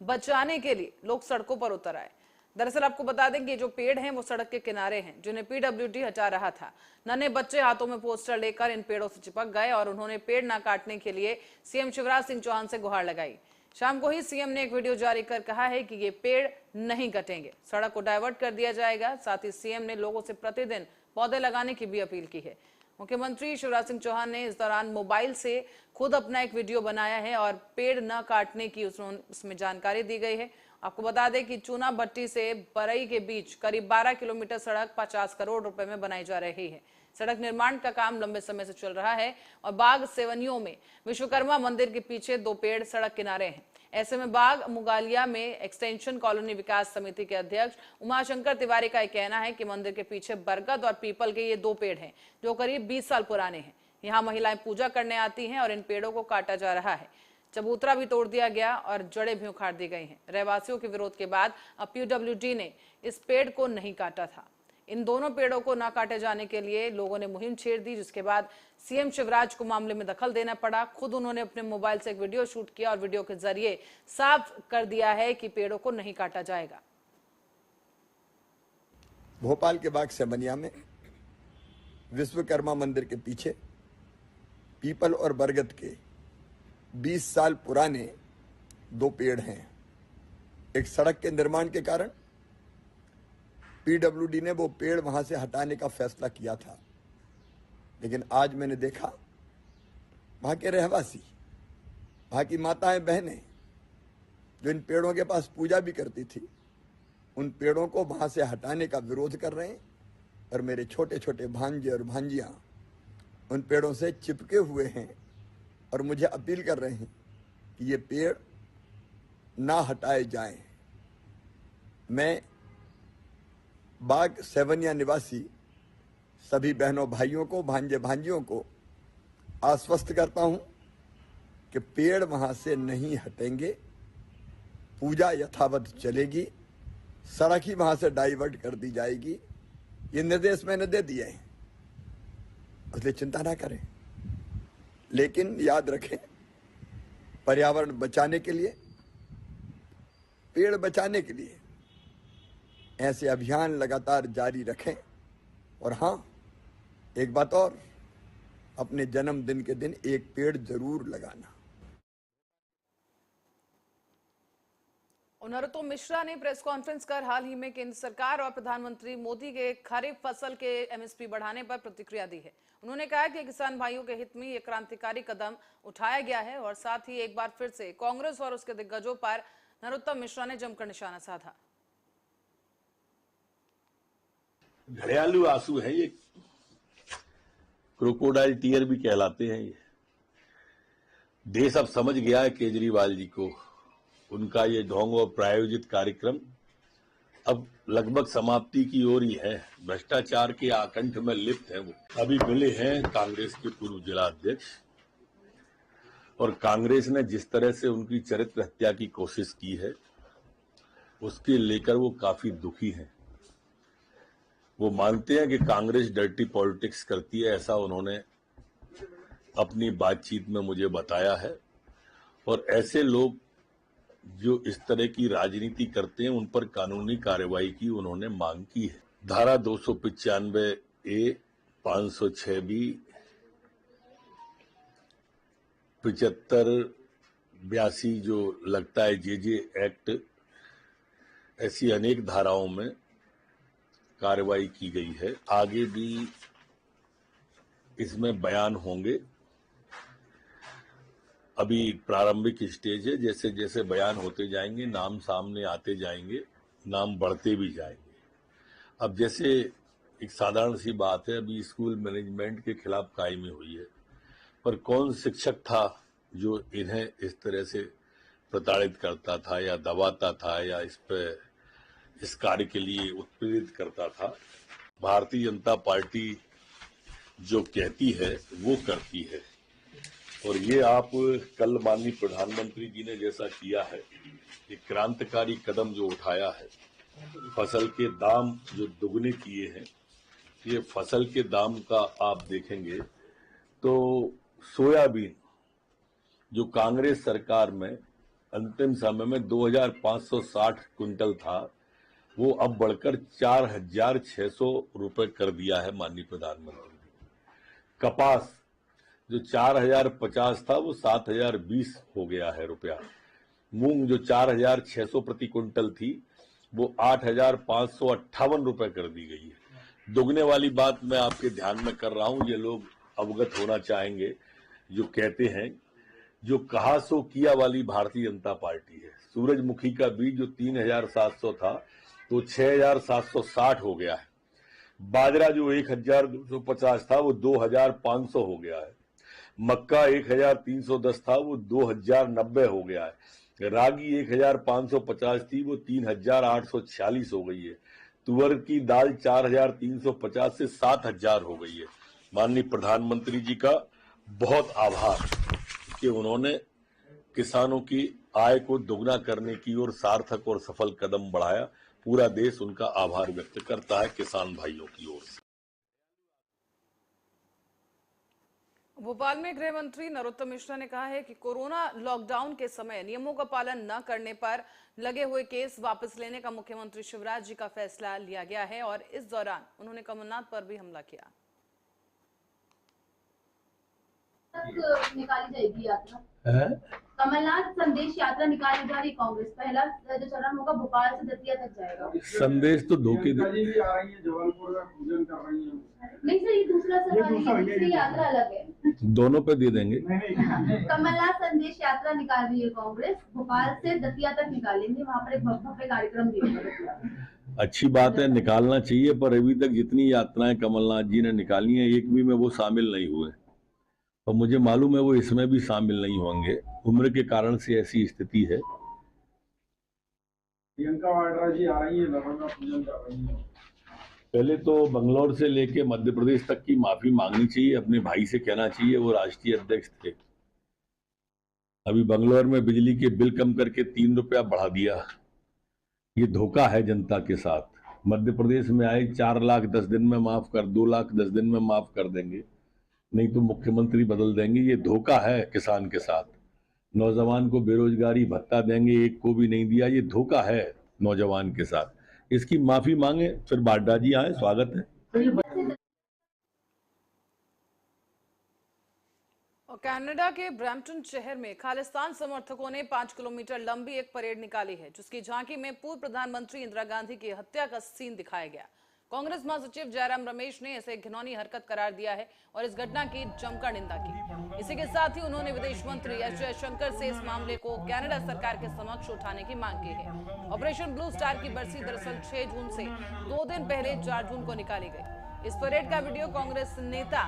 बचाने के लिए लोग सड़कों पर उतर आए। दरअसल आपको बता दें कि जो पेड़ हैं वो सड़क के किनारे हैं, जिन्हें पीडब्ल्यूडी हटा रहा था। नन्हे बच्चे हाथों में पोस्टर लेकर इन पेड़ों से चिपक गए और उन्होंने पेड़ न काटने के लिए सीएम शिवराज सिंह चौहान से गुहार लगाई। शाम को ही सीएम ने एक वीडियो जारी कर कहा है कि ये पेड़ नहीं कटेंगे, सड़क को डाइवर्ट कर दिया जाएगा। साथ ही सीएम ने लोगों से प्रतिदिन पौधे लगाने की भी अपील की है। मुख्यमंत्री शिवराज सिंह चौहान ने इस दौरान मोबाइल से खुद अपना एक वीडियो बनाया है और पेड़ न काटने की उसमें जानकारी दी गई है। आपको बता दें कि चूना भट्टी से बरई के बीच करीब 12 किलोमीटर सड़क 50 करोड़ रुपए में बनाई जा रही है। सड़क निर्माण का काम लंबे समय से चल रहा है और बाग सेवनियों में विश्वकर्मा मंदिर के पीछे 2 पेड़ सड़क किनारे हैं। ऐसे में बाग मुगालिया में एक्सटेंशन कॉलोनी विकास समिति के अध्यक्ष उमाशंकर तिवारी का कहना है कि मंदिर के पीछे बरगद और पीपल के ये 2 पेड़ हैं जो करीब 20 साल पुराने हैं। यहाँ महिलाएं पूजा करने आती हैं और इन पेड़ों को काटा जा रहा है। चबूतरा भी तोड़ दिया गया और जड़ें भी उखाड़ दी गई हैं। रहवासियों के विरोध के बाद अब पीडब्ल्यूडी ने इस पेड़ को नहीं काटा था। इन दोनों पेड़ों को न काटे जाने के लिए लोगों ने मुहिम छेड़ दी, जिसके बाद सीएम शिवराज को मामले में दखल देना पड़ा। खुद उन्होंने अपने मोबाइल से एक वीडियो शूट किया और वीडियो के जरिए साफ कर दिया है कि पेड़ों को नहीं काटा जाएगा। भोपाल के बाग सेवनिया में विश्वकर्मा मंदिर के पीछे पीपल और बरगद के 20 साल पुराने 2 पेड़ हैं। एक सड़क के निर्माण के कारण पीडब्ल्यूडी ने वो पेड़ वहां से हटाने का फैसला किया था, लेकिन आज मैंने देखा वहां के रहवासी, वहां की माताएं बहनें जो इन पेड़ों के पास पूजा भी करती थी, उन पेड़ों को वहां से हटाने का विरोध कर रहे हैं। और मेरे छोटे छोटे भांजे और भांजियां उन पेड़ों से चिपके हुए हैं और मुझे अपील कर रहे हैं कि ये पेड़ ना हटाए जाएं। मैं बाग सेवनिया निवासी सभी बहनों भाइयों को, भांजे भांजियों को आश्वस्त करता हूं कि पेड़ वहां से नहीं हटेंगे, पूजा यथावत चलेगी, सड़क ही वहां से डाइवर्ट कर दी जाएगी। ये निर्देश मैंने दे दिए हैं, इसलिए चिंता ना करें। लेकिन याद रखें, पर्यावरण बचाने के लिए, पेड़ बचाने के लिए ऐसे अभियान लगातार जारी रखें। और हां, एक बात और, अपने जन्मदिन के दिन एक पेड़ जरूर लगाना। नरोत्तम मिश्रा ने प्रेस कॉन्फ्रेंस कर हाल ही में केंद्र सरकार और प्रधानमंत्री मोदी के खरीफ फसल के एमएसपी बढ़ाने पर प्रतिक्रिया दी है। उन्होंने कहा कि किसान भाइयों के हित में यह क्रांतिकारी कदम उठाया गया है और साथ ही एक बार फिर से कांग्रेस और उसके दिग्गजों पर नरोत्तम मिश्रा ने जमकर निशाना साधा। घड़ियालू आंसू है ये, क्रोकोडाइल टीयर भी कहलाते हैं ये। देश अब समझ गया है केजरीवाल जी को, उनका ये ढोंग और प्रायोजित कार्यक्रम अब लगभग समाप्ति की ओर ही है। भ्रष्टाचार के आकंठ में लिप्त है वो। अभी मिले हैं कांग्रेस के पूर्व जिला अध्यक्ष, और कांग्रेस ने जिस तरह से उनकी चरित्र हत्या की कोशिश की है उसके लेकर वो काफी दुखी हैं। वो मानते हैं कि कांग्रेस डर्टी पॉलिटिक्स करती है, ऐसा उन्होंने अपनी बातचीत में मुझे बताया है। और ऐसे लोग जो इस तरह की राजनीति करते हैं उन पर कानूनी कार्रवाई की उन्होंने मांग की है। धारा 295A, 506B, 75, 82 जो लगता है जे एक्ट, ऐसी अनेक धाराओं में कार्रवाई की गई है। आगे भी इसमें बयान होंगे। अभी प्रारंभिक स्टेज है, जैसे जैसे बयान होते जाएंगे, नाम सामने आते जाएंगे, नाम बढ़ते भी जाएंगे। अब जैसे एक साधारण सी बात है, अभी स्कूल मैनेजमेंट के खिलाफ कायमी हुई है, पर कौन शिक्षक था जो इन्हें इस तरह से प्रताड़ित करता था या दबाता था या इस कार्य के लिए उत्प्रेरित करता था? भारतीय जनता पार्टी जो कहती है वो करती है। और ये आप कल माननीय प्रधानमंत्री जी ने जैसा किया है, एक क्रांतिकारी कदम जो उठाया है, फसल के दाम जो दुगने किए हैं, ये फसल के दाम का आप देखेंगे तो सोयाबीन जो कांग्रेस सरकार में अंतिम समय में 2560 क्विंटल था, वो अब बढ़कर 4600 रुपए कर दिया है माननीय प्रधानमंत्री ने। कपास जो 4050 था वो 7020 हो गया है रुपया। मूंग जो 4600 प्रति क्विंटल थी वो 8558 रुपए कर दी गई है। दुगने वाली बात मैं आपके ध्यान में कर रहा हूं, ये लोग अवगत होना चाहेंगे। जो कहते हैं, जो कहा सो किया वाली भारतीय जनता पार्टी है। सूरजमुखी का बीज जो 3700 था तो 6760 हो गया है। बाजरा जो 1250 था वो 2500 हो गया है। मक्का 1310 था वो 2090 हो गया है। रागी 1550 थी वो 3846 हो गई है। तुअर की दाल 4350 से 7000 हो गई है। माननीय प्रधानमंत्री जी का बहुत आभार कि उन्होंने किसानों की आय को दोगुना करने की ओर सार्थक और सफल कदम बढ़ाया। पूरा देश उनका आभार व्यक्त करता है किसान भाइयों की ओर से। भोपाल में गृह मंत्री नरोत्तम मिश्रा ने कहा है कि कोरोना लॉकडाउन के समय नियमों का पालन न करने पर लगे हुए केस वापस लेने का मुख्यमंत्री शिवराज जी का फैसला लिया गया है और इस दौरान उन्होंने कमलनाथ पर भी हमला किया। निकाली जाएगी यात्रा, कमलनाथ संदेश यात्रा निकाली जा रही। कांग्रेस पहला जो चरण होगा भोपाल से दतिया तक जाएगा। संदेश तो धोखे आ रही है, जबलपुर का पूजन कर रही है। नहीं सर, ये दूसरा सवाल है, दूसरी यात्रा अलग है। दोनों पे दे देंगे। कमलनाथ संदेश यात्रा निकाल रही है कांग्रेस, भोपाल से दतिया तक निकालेंगे, वहाँ पर एक भव्य कार्यक्रम दिया। अच्छी बात है, निकालना चाहिए, पर अभी तक जितनी यात्राएं कमलनाथ जी ने निकाली हैं एक भी में वो शामिल नहीं हुए और मुझे मालूम है वो इसमें भी शामिल नहीं होंगे। उम्र के कारण से ऐसी स्थिति है। प्रियंका वाड्रा जी आ रही है, दरभंगा पूजन कर रही है। पहले तो बंगलौर से लेके मध्य प्रदेश तक की माफी मांगनी चाहिए, अपने भाई से कहना चाहिए, वो राष्ट्रीय अध्यक्ष थे। अभी बंगलौर में बिजली के बिल कम करके 3 रुपया बढ़ा दिया। ये धोखा है जनता के साथ। मध्य प्रदेश में आए 4 लाख 10 दिन में माफ कर, 2 लाख 10 दिन में माफ कर देंगे, नहीं तो मुख्यमंत्री बदल देंगे। ये धोखा है किसान के साथ। नौजवान को बेरोजगारी भत्ता देंगे, एक को भी नहीं दिया। ये धोखा है नौजवान के साथ। इसकी माफी मांगे, फिर बाड्डा जी आए, स्वागत है। और कनाडा के ब्रैम्पटन शहर में खालिस्तान समर्थकों ने 5 किलोमीटर लंबी एक परेड निकाली है, जिसकी झांकी में पूर्व प्रधानमंत्री इंदिरा गांधी की हत्या का सीन दिखाया गया। कांग्रेस महासचिव जयराम रमेश ने इसे घिनौनी हरकत करार दिया है और इस घटना की जमकर निंदा की। इसी के साथ ही उन्होंने विदेश मंत्री एस जयशंकर से इस मामले को कनाडा सरकार के समक्ष उठाने की मांग की है। ऑपरेशन ब्लू स्टार की बरसी दरअसल 6 जून से 2 दिन पहले 4 जून को निकाली गई। इस परेड का वीडियो कांग्रेस नेता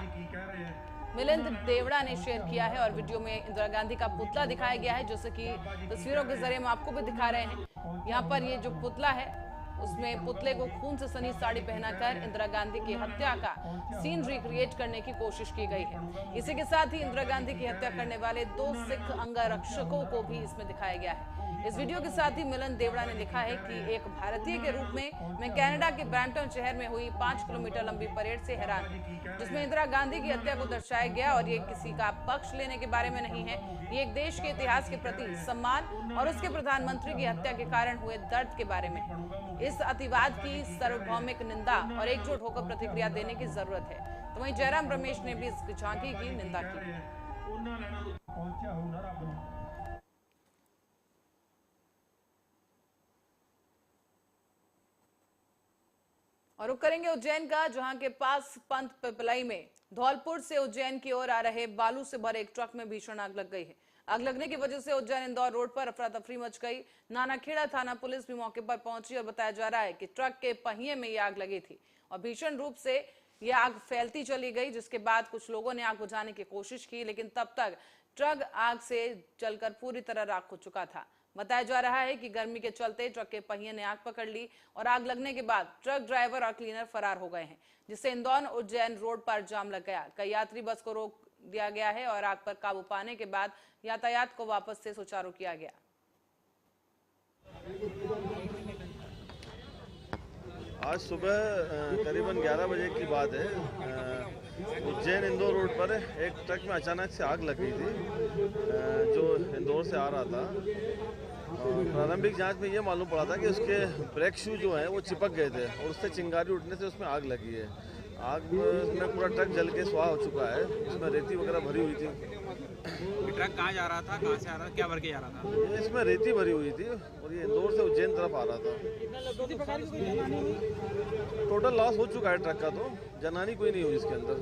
मिलिंद देवड़ा ने शेयर किया है और वीडियो में इंदिरा गांधी का पुतला दिखाया गया है, जैसे कि तस्वीरों के जरिए हम आपको भी दिखा रहे हैं। यहाँ पर ये जो पुतला है उसमें पुतले को खून से सनी साड़ी पहनाकर इंदिरा गांधी की हत्या का सीन रिक्रिएट करने की कोशिश की गई है। इसी के साथ ही इंदिरा गांधी की हत्या करने वाले 2 सिख अंगरक्षकों को भी इसमें दिखाया गया है। इस वीडियो के साथ ही मिलन देवड़ा ने लिखा है कि एक भारतीय के रूप में मैं कनाडा के ब्रैम्पटन शहर में हुई 5 किलोमीटर लंबी परेड से हैरान हूं, जिसमें इंदिरा गांधी की हत्या को दर्शाया गया और ये किसी का पक्ष लेने के बारे में नहीं है। ये एक देश के इतिहास के प्रति सम्मान और उसके प्रधानमंत्री की हत्या के कारण हुए दर्द के बारे में है। इस अतिवाद की सार्वभौमिक निंदा और एकजुट होकर प्रतिक्रिया देने की जरूरत है। तो वहीं जयराम रमेश ने भी इस झांकी की निंदा की। और रुक करेंगे उज्जैन का, जहां के पास पंत पिपलाई में धौलपुर से उज्जैन की ओर आ रहे बालू से भरे एक ट्रक में भीषण आग लग गई है। आग लगने की वजह से उज्जैन इंदौर रोड पर अफरा तफरी मच गई। नानाखेड़ा थाना पुलिस भी मौके पर पहुंची और बताया जा रहा है कि ट्रक के पहिए में यह आग लगी थी और भीषण रूप से यह आग फैलती चली गई, जिसके बाद कुछ लोगों ने आग बुझाने की कोशिश की, लेकिन तब तक ट्रक आग से जलकर पूरी तरह राख हो चुका था। बताया जा रहा है कि गर्मी के चलते ट्रक के पहिए ने आग पकड़ ली और आग लगने के बाद ट्रक ड्राइवर और क्लीनर फरार हो गए हैं, जिससे इंदौर उज्जैन रोड पर जाम लग गया। कई यात्री बस को रोक दिया गया है और आग पर काबू पाने के बाद यातायात को वापस से सुचारू किया गया। आज सुबह करीबन 11 बजे की बात है। उज्जैन इंदौर रोड पर एक ट्रक में अचानक से आग लग गई थी, जो इंदौर से आ रहा था। प्रारंभिक जांच में ये मालूम पड़ा था कि उसके ब्रेक शू जो हैं वो चिपक गए थे और उससे चिंगारी उठने से उसमें आग लगी है। आग में पूरा ट्रक जल के स्वाह हो चुका है, उसमें रेती वगैरह भरी हुई थी। ये ट्रक कहाँ जा रहा था, कहाँ से आ रहा था, क्या भर के जा रहा था? ये इसमें रेती भरी हुई थी और ये इंदौर से उज्जैन तरफ आ रहा था। टोटल लॉस हो चुका है ट्रक का, तो जनहानि कोई नहीं हुई इसके अंदर।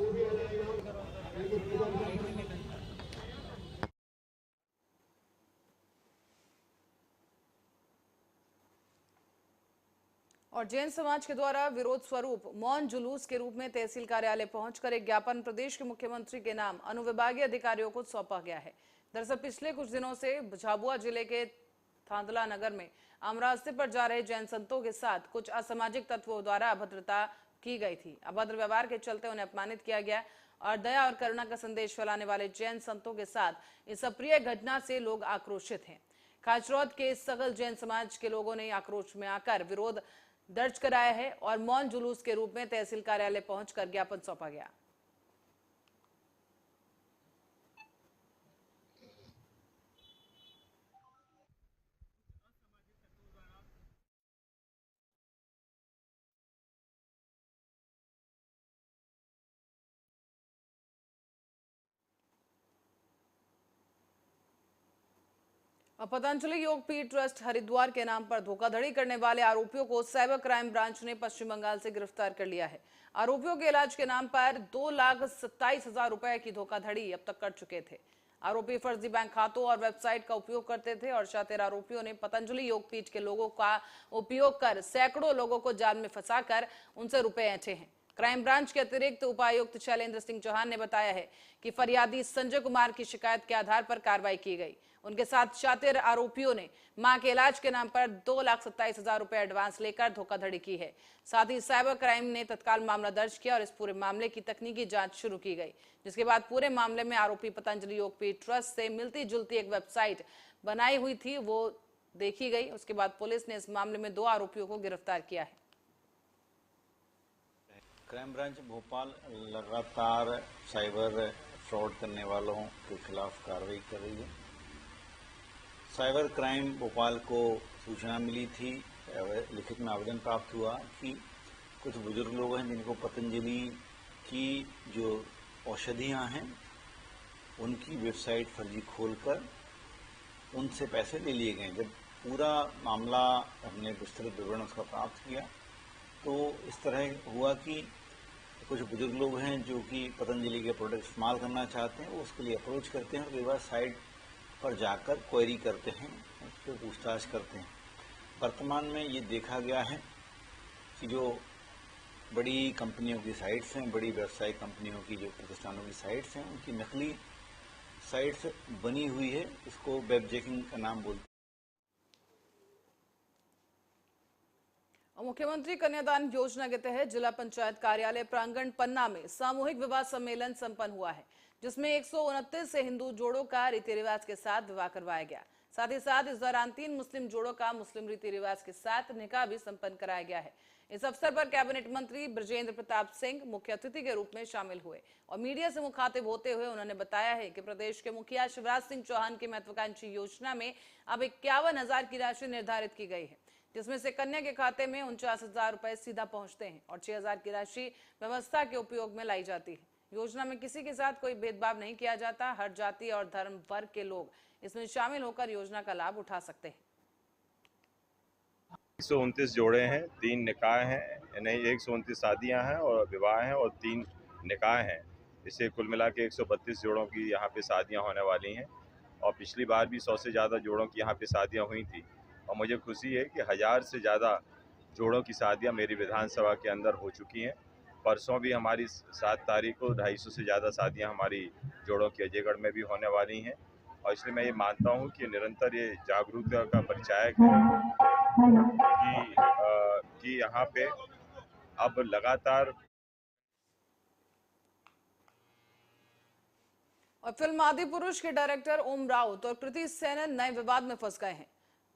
और जैन समाज के द्वारा विरोध स्वरूप मौन जुलूस के रूप में तहसील कार्यालय पहुंचकर एक ज्ञापन प्रदेश के मुख्यमंत्री के नाम अनुविभागीय अधिकारियों को सौंपा गया है। दरअसल पिछले कुछ दिनों से झाबुआ जिले के थांदला नगर में आम रास्ते पर जा रहे जैन संतों के साथ कुछ असामाजिक तत्वों द्वारा अभद्रता की गई थी। अभद्र व्यवहार के चलते उन्हें अपमानित किया गया और दया और करुणा का संदेश फैलाने वाले जैन संतों के साथ इस अप्रिय घटना से लोग आक्रोशित हैं। खाचरौद के सगल जैन समाज के लोगों ने आक्रोश में आकर विरोध दर्ज कराया है और मौन जुलूस के रूप में तहसील कार्यालय पहुंचकर ज्ञापन सौंपा गया। पतंजलि योग पीठ ट्रस्ट हरिद्वार के नाम पर धोखाधड़ी करने वाले आरोपियों को साइबर क्राइम ब्रांच ने पश्चिम बंगाल से गिरफ्तार कर लिया है। आरोपियों के इलाज के नाम पर 2,27,000 रुपए की धोखाधड़ी अब तक कर चुके थे। आरोपी फर्जी बैंक खातों और वेबसाइट का उपयोग करते थे और शातिर आरोपियों ने पतंजलि योग पीठ के लोगों का उपयोग कर सैकड़ों लोगों को जाल में फंसाकर उनसे रुपए ऐंठे हैं। क्राइम ब्रांच के अतिरिक्त उपायुक्त शैलेंद्र सिंह चौहान ने बताया है कि फरियादी संजय कुमार की शिकायत के आधार पर कार्रवाई की गई। उनके साथ शातिर आरोपियों ने मां के इलाज के नाम पर 2,27,000 रुपए एडवांस लेकर धोखाधड़ी की है। साथ ही साइबर क्राइम ने तत्काल मामला दर्ज किया और इस पूरे मामले की तकनीकी जांच शुरू की गई, जिसके बाद पूरे मामले में आरोपी पतंजलि योगपीठ ट्रस्ट से मिलती जुलती एक वेबसाइट बनाई हुई थी, वो देखी गई। उसके बाद पुलिस ने इस मामले में 2 आरोपियों को गिरफ्तार किया है। क्राइम ब्रांच भोपाल लगातार साइबर फ्रॉड करने वालों के खिलाफ कार्रवाई कर रही है। साइबर क्राइम भोपाल को सूचना मिली थी, लिखित में आवेदन प्राप्त हुआ कि कुछ बुजुर्ग लोग हैं जिनको पतंजलि की जो औषधियां हैं उनकी वेबसाइट फर्जी खोलकर उनसे पैसे ले लिए गए। जब पूरा मामला हमने विस्तृत विवरण उसका प्राप्त किया तो इस तरह हुआ कि कुछ बुजुर्ग लोग हैं जो कि पतंजलि के प्रोडक्ट इस्तेमाल करना चाहते हैं, वो उसके लिए अप्रोच करते हैं और कई बार साइट पर जाकर क्वेरी करते हैं, उस पर पूछताछ करते हैं। वर्तमान में ये देखा गया है कि जो बड़ी कंपनियों की साइट्स हैं, बड़ी व्यवसायिक कंपनियों की जो प्रतिष्ठानों की साइट्स हैं, उनकी नकली साइट्स बनी हुई है। इसको वेब जैकिंग का नाम बोलते हैं। मुख्यमंत्री कन्यादान योजना के तहत जिला पंचायत कार्यालय प्रांगण पन्ना में सामूहिक विवाह सम्मेलन संपन्न हुआ है, जिसमें 129 से हिंदू जोड़ों का रीति रिवाज के साथ विवाह करवाया गया। साथ ही साथ इस दौरान 3 मुस्लिम जोड़ों का मुस्लिम रीति रिवाज के साथ निकाह भी संपन्न कराया गया है। इस अवसर पर कैबिनेट मंत्री ब्रजेंद्र प्रताप सिंह मुख्य अतिथि के रूप में शामिल हुए और मीडिया से मुखातिब होते हुए उन्होंने बताया है कि प्रदेश के मुखिया शिवराज सिंह चौहान की महत्वाकांक्षी योजना में अब 51,000 की राशि निर्धारित की गई है, जिसमें से कन्या के खाते में 49,000 रुपए सीधा पहुंचते हैं और 6,000 की राशि व्यवस्था के उपयोग में लाई जाती है। योजना में किसी के साथ कोई भेदभाव नहीं किया जाता। हर जाति और धर्म वर्ग के लोग इसमें शामिल होकर योजना का लाभ उठा सकते हैं। 129 जोड़े हैं, 3 निकाह हैं, नहीं 129 शादियां हैं और विवाह हैं और 3 निकाह हैं। इसे कुल मिला के 132 जोड़ों की यहाँ पे शादियां होने वाली हैं और पिछली बार भी 100 से ज़्यादा जोड़ों की यहाँ पे शादियां हुई थी और मुझे खुशी है कि 1000 से ज़्यादा जोड़ों की शादियां मेरी विधानसभा के अंदर हो चुकी हैं। परसों भी हमारी 7 तारीख को 250 से ज़्यादा शादियां हमारी जोड़ों की अजयगढ़ में भी होने वाली हैं और इसलिए मैं ये मानता हूँ कि निरंतर ये जागरूकता का परिचायक है कि यहाँ पे अब लगातार। और फिल्म आदिपुरुष के डायरेक्टर ओम राउत और कृति सेनन नए विवाद में फंस गए हैं।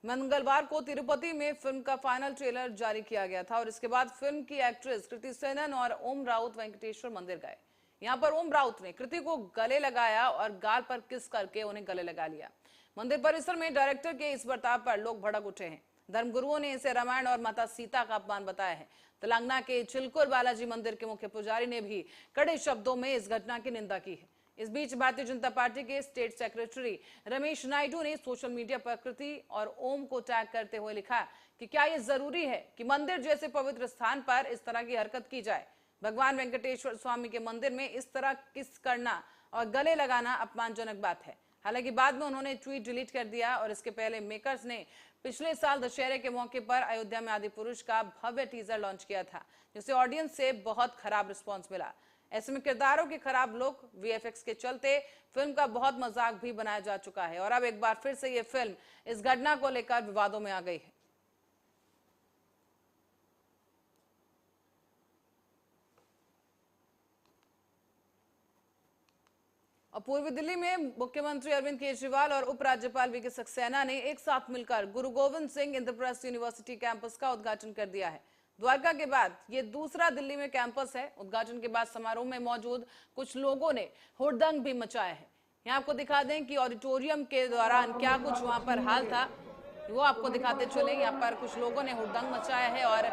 मंगलवार को तिरुपति में फिल्म का फाइनल ट्रेलर जारी किया गया था और इसके बाद फिल्म की एक्ट्रेस कृति सेनन और ओम राउत वेंकटेश्वर मंदिर गए। यहां पर ओम राउत ने कृति को गले लगाया और गाल पर किस करके उन्हें गले लगा लिया। मंदिर परिसर में डायरेक्टर के इस बर्ताव पर लोग भड़क उठे हैं। धर्मगुरुओं ने इसे रामायण और माता सीता का अपमान बताया है। तेलंगाना के चिलकुर बालाजी मंदिर के मुख्य पुजारी ने भी कड़े शब्दों में इस घटना की निंदा की है। इस बीच भारतीय जनता पार्टी के स्टेट सेक्रेटरी रमेश नायडू ने सोशल मीडिया पर कृति और ओम को टैग करते हुए लिखा कि क्या यह जरूरी है कि मंदिर जैसे पवित्र स्थान पर इस तरह की हरकत की जाए। भगवान वेंकटेश्वर स्वामी के मंदिर में इस तरह किस करना और गले लगाना अपमानजनक बात है। हालांकि बाद में उन्होंने ट्वीट डिलीट कर दिया और इसके पहले मेकर्स ने पिछले साल दशहरे के मौके पर अयोध्या में आदि पुरुष का भव्य टीजर लॉन्च किया था, जिसे ऑडियंस से बहुत खराब रिस्पांस मिला। ऐसे में किरदारों के खराब लुक, वीएफएक्स के चलते फिल्म का बहुत मजाक भी बनाया जा चुका है और अब एक बार फिर से ये फिल्म इस घटना को लेकर विवादों में आ गई है। और पूर्वी दिल्ली में मुख्यमंत्री अरविंद केजरीवाल और उपराज्यपाल वीके सक्सेना ने एक साथ मिलकर गुरु गोविंद सिंह इंद्रप्रस्थ यूनिवर्सिटी कैंपस का उद्घाटन कर दिया है। द्वारका के बाद ये दूसरा दिल्ली में कैंपस है। उद्घाटन के बाद समारोह में मौजूद कुछ लोगों ने हुड़दंग भी मचाया है। यहाँ आपको दिखा दें कि ऑडिटोरियम के दौरान क्या कुछ वहां पर हाल था, वो आपको दिखाते चले। यहाँ पर कुछ लोगों ने हुड़दंग मचाया है और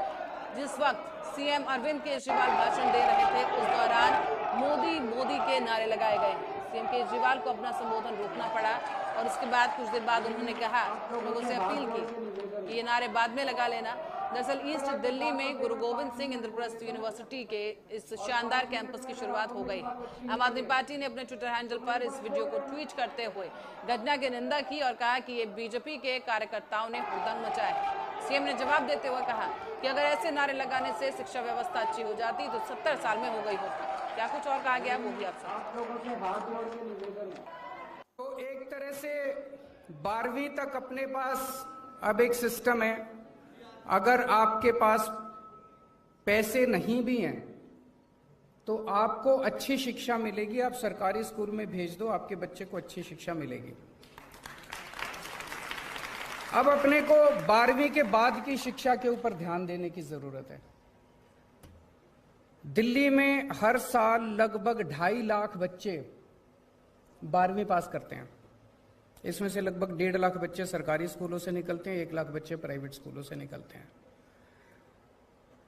जिस वक्त सीएम अरविंद केजरीवाल भाषण दे रहे थे उस दौरान मोदी मोदी के नारे लगाए गए। सीएम केजरीवाल को अपना संबोधन रोकना पड़ा और उसके बाद कुछ देर बाद उन्होंने कहा, लोगों से अपील की कि ये नारे बाद में लगा लेना। दरअसल ईस्ट दिल्ली में गुरु गोविंद सिंह इंद्रप्रस्थ यूनिवर्सिटी के इस शानदार कैंपस की शुरुआत हो गई है। आम आदमी पार्टी ने अपने ट्विटर हैंडल पर इस वीडियो को ट्वीट करते हुए घटना की निंदा की और कहा कि ये बीजेपी के कार्यकर्ताओं ने हुड़दंग मचाया है। सीएम ने जवाब देते हुए कहा कि अगर ऐसे नारे लगाने से शिक्षा व्यवस्था अच्छी हो जाती तो 70 साल में हो गई होती। क्या कुछ और कहा गया वो भी आप लोगों के हाथ जोड़ के निवेदन। तो एक तरह से 12वीं तक अपने पास अब एक सिस्टम है, अगर आपके पास पैसे नहीं भी हैं तो आपको अच्छी शिक्षा मिलेगी। आप सरकारी स्कूल में भेज दो, आपके बच्चे को अच्छी शिक्षा मिलेगी। अब अपने को 12वीं के बाद की शिक्षा के ऊपर ध्यान देने की जरूरत है। दिल्ली में हर साल लगभग 2.5 लाख बच्चे 12वीं पास करते हैं। इसमें से लगभग 1.5 लाख बच्चे सरकारी स्कूलों से निकलते हैं, 1 लाख बच्चे प्राइवेट स्कूलों से निकलते हैं।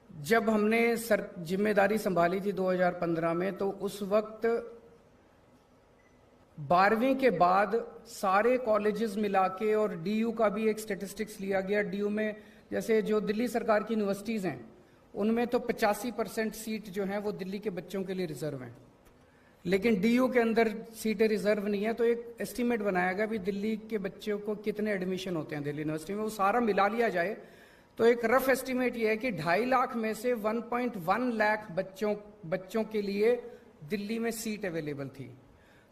जब हमने जिम्मेदारी संभाली थी 2015 में, तो उस वक्त 12वीं के बाद सारे कॉलेजेस मिला के और डीयू का भी एक स्टेटिस्टिक्स लिया गया। डीयू में जैसे जो दिल्ली सरकार की यूनिवर्सिटीज हैं उनमें तो 85% सीट जो हैं वो दिल्ली के बच्चों के लिए रिजर्व हैं, लेकिन डीयू के अंदर सीटें रिजर्व नहीं है। तो एक एस्टीमेट बनाया गया भी दिल्ली के बच्चों को कितने एडमिशन होते हैं दिल्ली यूनिवर्सिटी में, वो सारा मिला लिया जाए तो एक रफ एस्टीमेट ये है कि 2.5 लाख में से 1.1 लाख बच्चों के लिए दिल्ली में सीट अवेलेबल थी।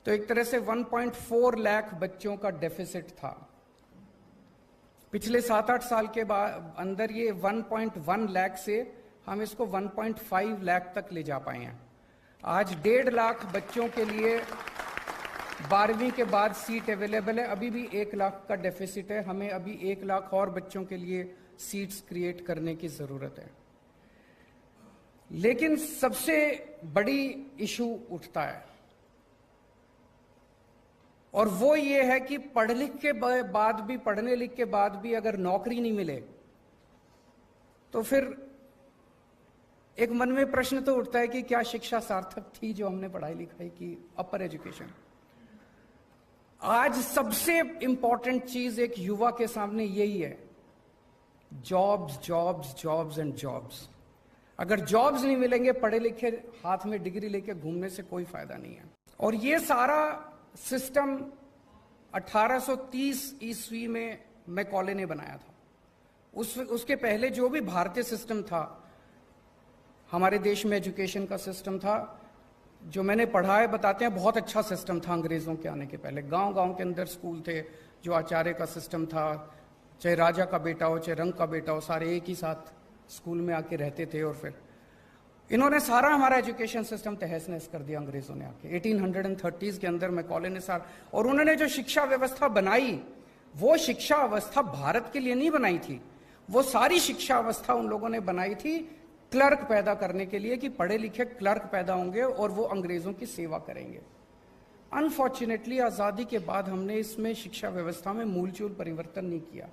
तो एक तरह से 1.4 लाख बच्चों का डेफिसिट था। पिछले 7-8 साल के बाद अंदर ये 1.1 लाख से हम इसको 1.5 लाख तक ले जा पाए हैं। आज 1.5 लाख बच्चों के लिए 12वीं के बाद सीट अवेलेबल है। अभी भी 1 लाख का डेफिसिट है। हमें अभी 1 लाख और बच्चों के लिए सीट्स क्रिएट करने की जरूरत है। लेकिन सबसे बड़ी इशू उठता है और वो ये है कि पढ़ लिख के बाद भी, पढ़ने लिख के बाद भी अगर नौकरी नहीं मिले तो फिर एक मन में प्रश्न तो उठता है कि क्या शिक्षा सार्थक थी जो हमने पढ़ाई लिखाई की, अपर एजुकेशन। आज सबसे इंपॉर्टेंट चीज एक युवा के सामने यही है, jobs jobs jobs and jobs. अगर जॉब्स नहीं मिलेंगे, पढ़े लिखे हाथ में डिग्री लेके घूमने से कोई फायदा नहीं है। और ये सारा सिस्टम 1830 ईस्वी में मैकॉले ने बनाया था। उसके पहले जो भी भारतीय सिस्टम था हमारे देश में, एजुकेशन का सिस्टम था, जो मैंने पढ़ा है बताते हैं बहुत अच्छा सिस्टम था। अंग्रेजों के आने के पहले गांव-गांव के अंदर स्कूल थे, जो आचार्य का सिस्टम था, चाहे राजा का बेटा हो चाहे रंग का बेटा हो, सारे एक ही साथ स्कूल में आके रहते थे। और फिर इन्होंने सारा हमारा एजुकेशन सिस्टम तहस नहस कर दिया अंग्रेजों ने आके 1830s के अंदर मैकॉले ने सारा। और उन्होंने जो शिक्षा व्यवस्था बनाई वो शिक्षा व्यवस्था भारत के लिए नहीं बनाई थी, वो सारी शिक्षा व्यवस्था उन लोगों ने बनाई थी क्लर्क पैदा करने के लिए, कि पढ़े लिखे क्लर्क पैदा होंगे और वो अंग्रेजों की सेवा करेंगे। अनफॉर्चुनेटली आज़ादी के बाद हमने इसमें शिक्षा व्यवस्था में मूलचूल परिवर्तन नहीं किया।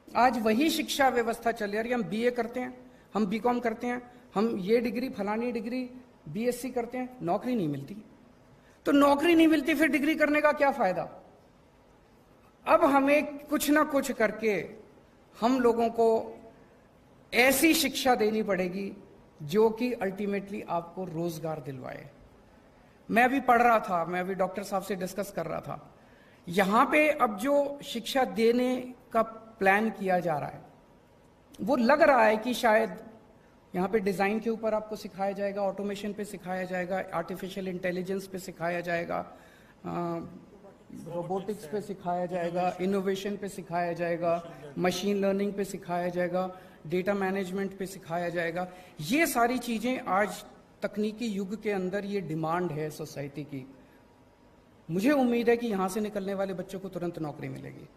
आज वही शिक्षा व्यवस्था चल रही है। हम बीए करते हैं, हम बीकॉम करते हैं, हम ये डिग्री फलानी डिग्री बीएससी करते हैं, नौकरी नहीं मिलती। तो नौकरी नहीं मिलती, फिर डिग्री करने का क्या फायदा? अब हमें कुछ ना कुछ करके हम लोगों को ऐसी शिक्षा देनी पड़ेगी जो कि अल्टीमेटली आपको रोजगार दिलवाए। मैं अभी पढ़ रहा था, मैं अभी डॉक्टर साहब से डिस्कस कर रहा था, यहां पे अब जो शिक्षा देने का प्लान किया जा रहा है वो लग रहा है कि शायद यहाँ पे डिज़ाइन के ऊपर आपको सिखाया जाएगा, ऑटोमेशन पे सिखाया जाएगा, आर्टिफिशियल इंटेलिजेंस पे सिखाया जाएगा, रोबोटिक्स पे सिखाया जाएगा, इनोवेशन पे सिखाया जाएगा, मशीन लर्निंग पे सिखाया जाएगा, डेटा मैनेजमेंट पे सिखाया जाएगा। ये सारी चीज़ें आज तकनीकी युग के अंदर ये डिमांड है सोसाइटी की। मुझे उम्मीद है कि यहाँ से निकलने वाले बच्चों को तुरंत नौकरी मिलेगी।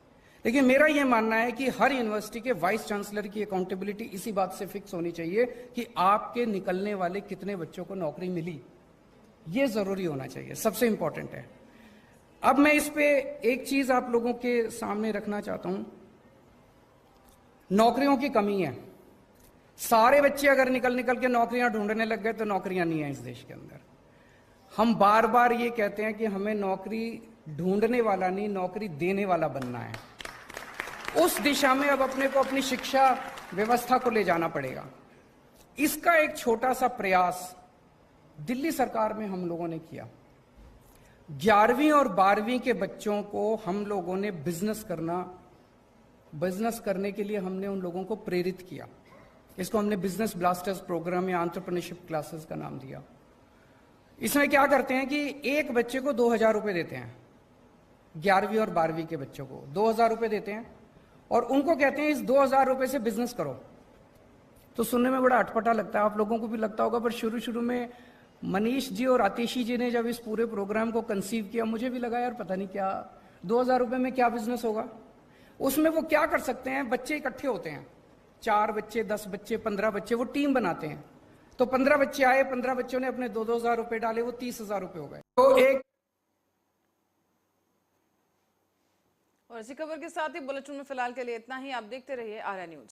लेकिन मेरा यह मानना है कि हर यूनिवर्सिटी के वाइस चांसलर की अकाउंटेबिलिटी इसी बात से फिक्स होनी चाहिए कि आपके निकलने वाले कितने बच्चों को नौकरी मिली, ये जरूरी होना चाहिए, सबसे इंपॉर्टेंट है। अब मैं इस पे एक चीज आप लोगों के सामने रखना चाहता हूं। नौकरियों की कमी है। सारे बच्चे अगर निकल के नौकरियां ढूंढने लग गए तो नौकरियां नहीं है इस देश के अंदर। हम बार बार ये कहते हैं कि हमें नौकरी ढूंढने वाला नहीं, नौकरी देने वाला बनना है। उस दिशा में अब अपने को अपनी शिक्षा व्यवस्था को ले जाना पड़ेगा। इसका एक छोटा सा प्रयास दिल्ली सरकार में हम लोगों ने किया। 11वीं और 12वीं के बच्चों को हम लोगों ने बिजनेस करने के लिए हमने उन लोगों को प्रेरित किया। इसको हमने बिजनेस ब्लास्टर्स प्रोग्राम या एंटरप्रेन्योरशिप क्लासेस का नाम दिया। इसमें क्या करते हैं कि एक बच्चे को 2000 रुपए देते हैं, 11वीं और 12वीं के बच्चों को 2000 रुपए देते हैं और उनको कहते हैं इस 2000 रुपए से बिजनेस करो। तो सुनने में बड़ा अटपटा लगता है, आप लोगों को भी लगता होगा, पर शुरू में मनीष जी और आतिशी जी ने जब इस पूरे प्रोग्राम को कंसीव किया, मुझे भी लगा यार पता नहीं क्या 2000 रुपए में क्या बिजनेस होगा। उसमें वो क्या कर सकते हैं, बच्चे इकट्ठे होते हैं, 4 बच्चे, 10 बच्चे, 15 बच्चे, वो टीम बनाते हैं। तो 15 बच्चे आए, 15 बच्चों ने अपने 2-2000 रुपए डाले, वो 30,000 रुपए हो गए। तो एक और इसी खबर के साथ ही बुलेटिन में फिलहाल के लिए इतना ही। आप देखते रहिए आर्या न्यूज।